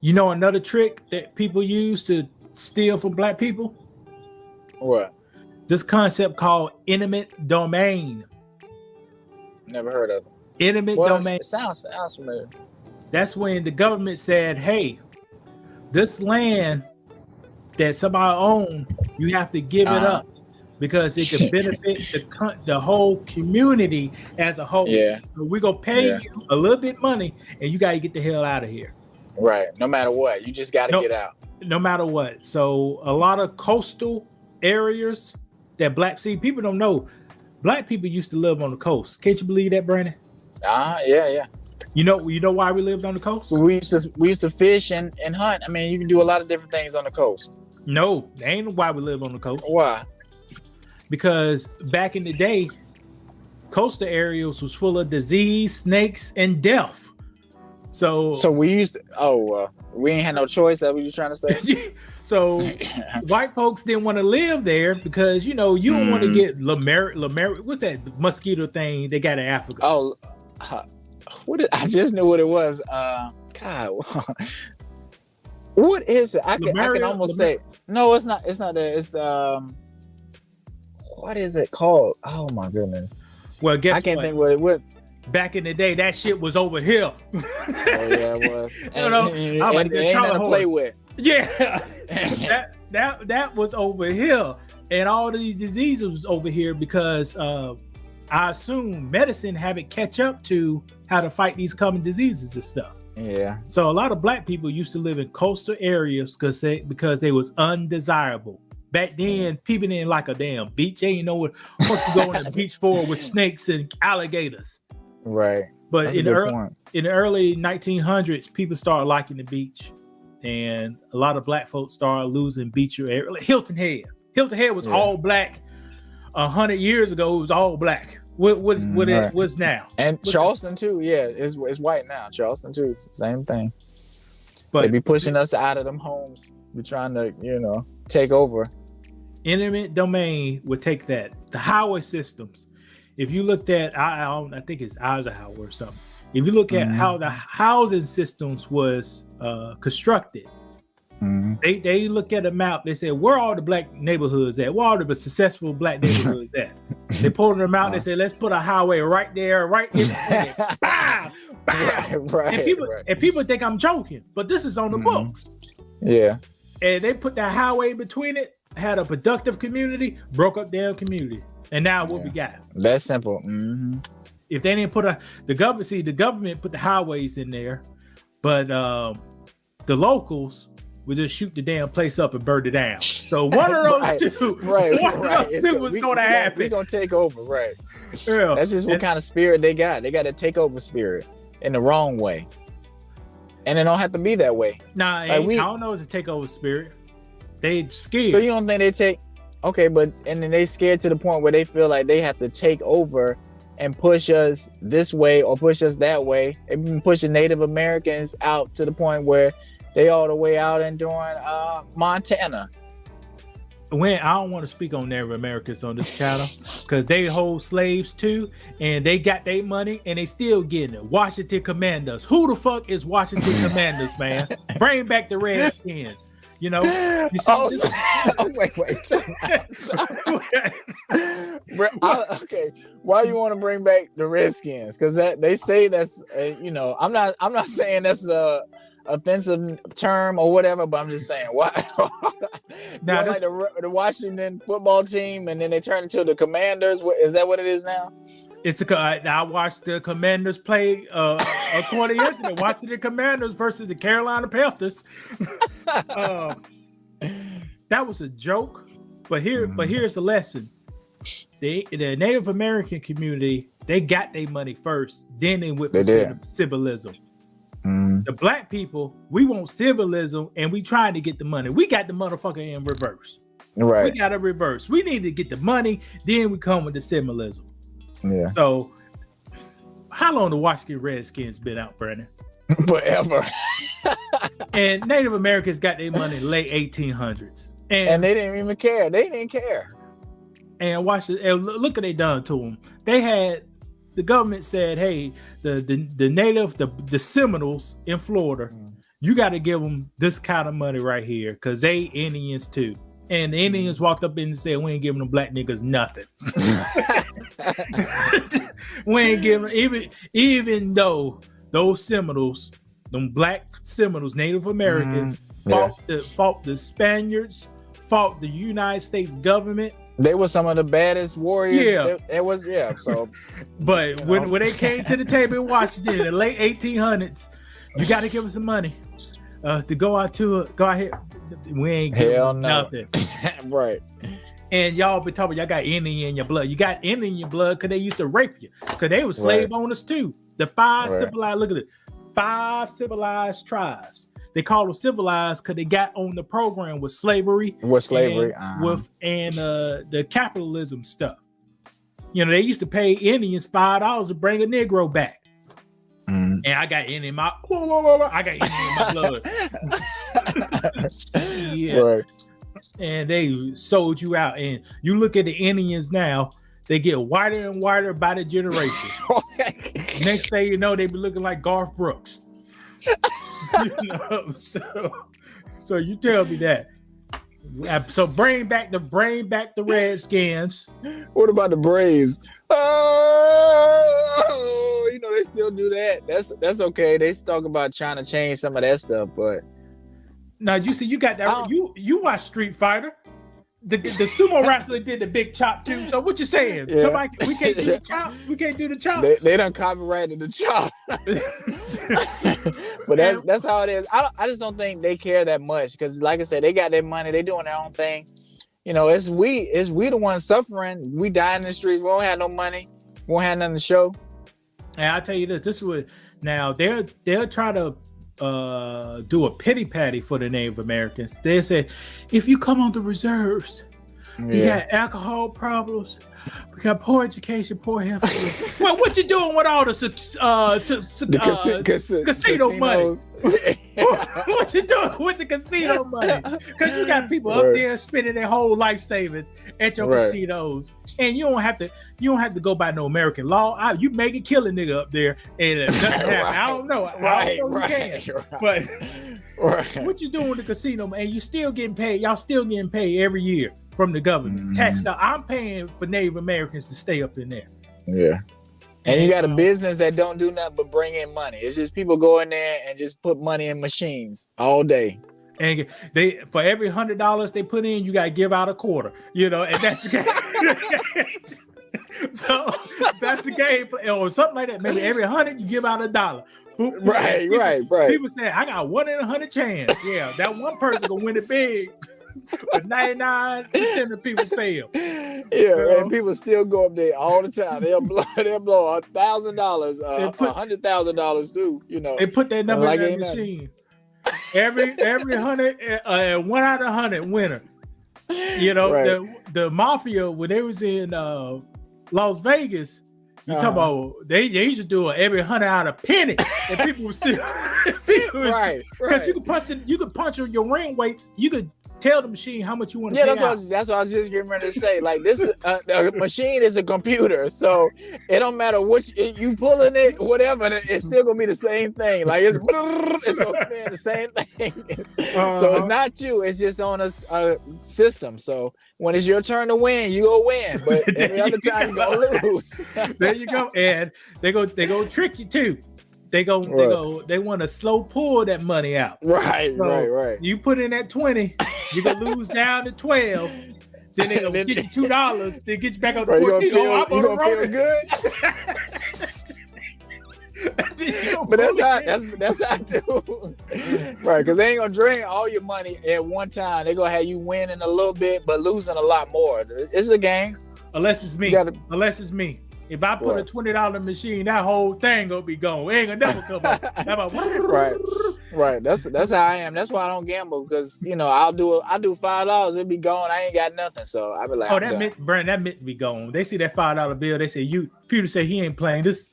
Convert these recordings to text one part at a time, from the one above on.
You know another trick that people use to steal from black people? What? This concept called eminent domain. Never heard of it. Eminent Well, domain. it sounds familiar. That's when the government said, hey, this land that somebody owns, you have to give it up because it can benefit the whole community as a whole. Yeah. So we're going to pay you a little bit money and you got to get the hell out of here. Right. No matter what, you just got to get out. No matter what. So a lot of coastal areas that people don't know. Black people used to live on the coast. Can't you believe that, Brandon? Yeah. You know why we lived on the coast? We used to fish and hunt. I mean, you can do a lot of different things on the coast. No, that ain't why we live on the coast. Why? Because back in the day, coastal areas was full of disease, snakes, and death. So we used to, we ain't had no choice. That's what you trying to say? So white folks didn't want to live there because you don't want to get what's that mosquito thing they got in Africa? I just knew what it was. God, what is it? I can almost say no. It's not that. It's what is it called? Oh my goodness. Well, guess I can't think what it was. Back in the day, that shit was over here. Oh yeah, it was. And ain't nothing to play with. Yeah, that was over here, and all these diseases was over here because I assume medicine haven't catch up to how to fight these common diseases and stuff. Yeah. So a lot of black people used to live in coastal areas because they was undesirable. Back then, people didn't like a damn beach. They didn't know what you go on the beach for with snakes and alligators. Right. But in the early 1900s, people started liking the beach. And a lot of black folks started losing beach area. Like Hilton Head. Hilton Head was all black 100 years ago. It was all black. What it was now. And Charleston too. Yeah, it's white now. Charleston too. Same thing. But they be pushing us out of them homes. We're trying to, take over. Eminent domain would take that. The highway systems. If you looked at, I think it's Eisenhower or something. If you look at how the housing systems was constructed, they look at a map. They say, where are all the black neighborhoods at? Where are the successful black neighborhoods at? They pulled them out. They said, let's put a highway right there, right in the bow, bow. Right, and people think I'm joking, but this is on the books. Yeah. And they put that highway between it, had a productive community, broke up their community. And now what we got? That's simple. If they didn't put the government put the highways in there, but the locals would just shoot the damn place up and burn it down. So one of those two, was going to happen. We're going to take over, right? Yeah. That's just what kind of spirit they got. They got a takeover spirit in the wrong way. And it don't have to be that way. Nah, I don't know it's a takeover spirit. They scared. So you don't think they take... Okay, and then they scared to the point where they feel like they have to take over and push us this way or push us that way. They've been pushing Native Americans out to the point where they all the way out and doing Montana. I don't want to speak on Native Americans on this channel because they hold slaves too, and they got their money and they still getting it. Washington Commanders. Who the fuck is Washington Commanders, man? Bring back the Redskins. You see wait. Okay, why you want to bring back the Redskins? Because they say that's I'm not saying that's a offensive term or whatever, but I'm just saying why. Now like the Washington football team, and then they turn into the Commanders. Is that what it is now? I watched the Commanders play a quarter yesterday. Watching the Commanders versus the Carolina Panthers. That was a joke, but here's a lesson. The Native American community, they got their money first, then they went for symbolism. The black people, we want symbolism, and we trying to get the money. We got the motherfucker in reverse. Right. We got to reverse. We need to get the money, then we come with the symbolism. Yeah. So, how long the Washington Redskins been out, Brandon? Forever. And Native Americans got their money in the late 1800s, and they didn't even care. They didn't care. And look what they done to them. They had the government said, "Hey, the Seminoles in Florida, you got to give them this kind of money right here because they Indians too. And the Indians walked up in and said, we ain't giving them black niggas nothing. We ain't giving, even though those Seminoles, them black Seminoles, Native Americans, fought the Spaniards, fought the United States government. They were some of the baddest warriors. Yeah. It was, so. But when they came to the table in Washington in the late 1800s, you got to give them some money to go out here. We ain't giving nothing. Right. And y'all been talking, y'all got Indian in your blood. You got Indian in your blood because they used to rape you. Because they were slave owners too. The five civilized, look at it, 5 civilized tribes. They call them civilized because they got on the program with slavery. With slavery. And the capitalism stuff. You know, they used to pay Indians $5 to bring a Negro back. And I got Indian in my blood. Yeah. Right. And they sold you out. And you look at the Indians now, they get whiter and whiter by the generation. Next thing you know, they be looking like Garth Brooks. You know, so you tell me that. So bring back the Redskins. What about the Braves? Oh, you know they still do that. That's okay. They talk about trying to change some of that stuff, but now you see, you got that. You watch Street Fighter. The sumo wrestler did the big chop too. So what you saying? Yeah. Somebody, we can't do the chop. We can't do the chop. They done copyrighted the chop. But that's how it is. I just don't think they care that much because, like I said, they got their money. They doing their own thing. You know, it's we the ones suffering. We die in the streets. We don't have no money. We won't have nothing to show. And I tell you this is what now they'll try to do a pity patty for the Native Americans. They say, if you come on the reserves, you got alcohol problems, we got poor education, poor health. Well, what you doing with all the casino money? What you doing with the casino money? Because you got people up there spending their whole life savings at your casinos, and you don't have to go by no American law. You make a killing nigga up there, and nothing happen. I don't know. I don't know you can. But what you doing with the casino? And you still getting paid. Y'all still getting paid every year from the government. Tax. I'm paying for Native Americans to stay up in there. Yeah. And you got a business that don't do nothing but bring in money. It's just people go in there and just put money in machines all day. And they, for every $100 they put in, you got to give out a quarter. You know, and that's the game. So that's the game, or something like that. Maybe every 100 you give out $1. Right. People say I got 1 in 100 chance. Yeah, that one person gonna win it big. But 99% of people fail. Yeah, and people still go up there all the time. They'll blow $1,000, $100,000 too. You know, they put that number in the machine. Every 100, 1 out of 100 winner. You know, the mafia when they was in Las Vegas. You talking about they used to do it every 100 out of penny, and people were still because you could punch on your ring weights. You could tell the machine how much you want to pay that's what I was just getting ready to say. Like this, the machine is a computer, so it don't matter which you pulling it, whatever, it's still gonna be the same thing. Like it's gonna spin the same thing. So it's not you; it's just on a system. So when it's your turn to win, you go win, but every other time you gonna lose. There you go, and they go trick you too. They want to slow pull that money out. Right. You put in that 20, you gonna lose down to 12. Then they gonna get you $2. They get you back on the 14. You gonna feel good. But that's how I do. Right, because they ain't gonna drain all your money at one time. They gonna have you winning a little bit, but losing a lot more. It's a game. Unless it's me. If I put a $20 machine, that whole thing gonna be gone. It ain't gonna never come up. Right. That's how I am. That's why I don't gamble because I do $5, it'll be gone. I ain't got nothing, so I be like, that meant to be gone. They see that $5 bill. They say Peter say he ain't playing this.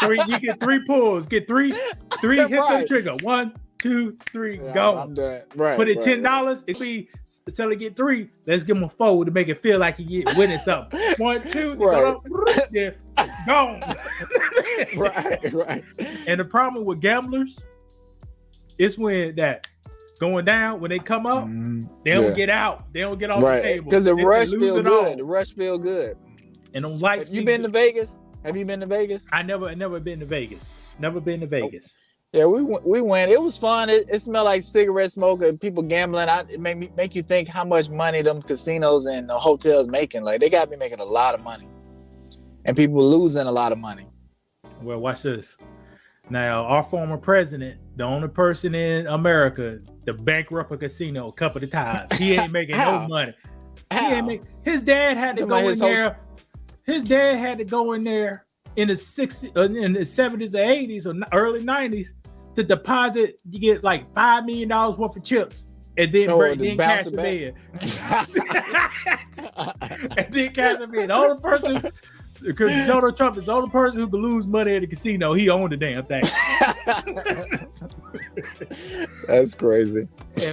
You get 3 pulls. Get three hits on the trigger. 1, 2, 3, go. I'm done. Right. Put it $10. If we sell it, get 3. Let's give him a 4 to make it feel like he winning something. 1, 2, gone. Right. And the problem with gamblers, It's when that going down, when they come up, they don't get out. They don't get off the table. Because the rush feel good. The rush feel good. And them lights. Have you been to Vegas? Have you been to Vegas? I never been to Vegas. Never been to Vegas. Yeah, we went. It was fun. It smelled like cigarette smoke and people gambling. It make you think how much money them casinos and the hotels making. Like they got to be making a lot of money, and people losing a lot of money. Well, watch this. Now, our former president, the only person in America to bankrupt a casino a couple of times. He ain't making no money. His dad had to go in there. His dad had to go in there in the 60s, in the 70s or 80s or early 90s to deposit. You get like $5 million worth of chips, and then cash them in. And then cash them in. The only person, because Donald Trump is the only person who can lose money at a casino. He owned the damn thing. That's crazy.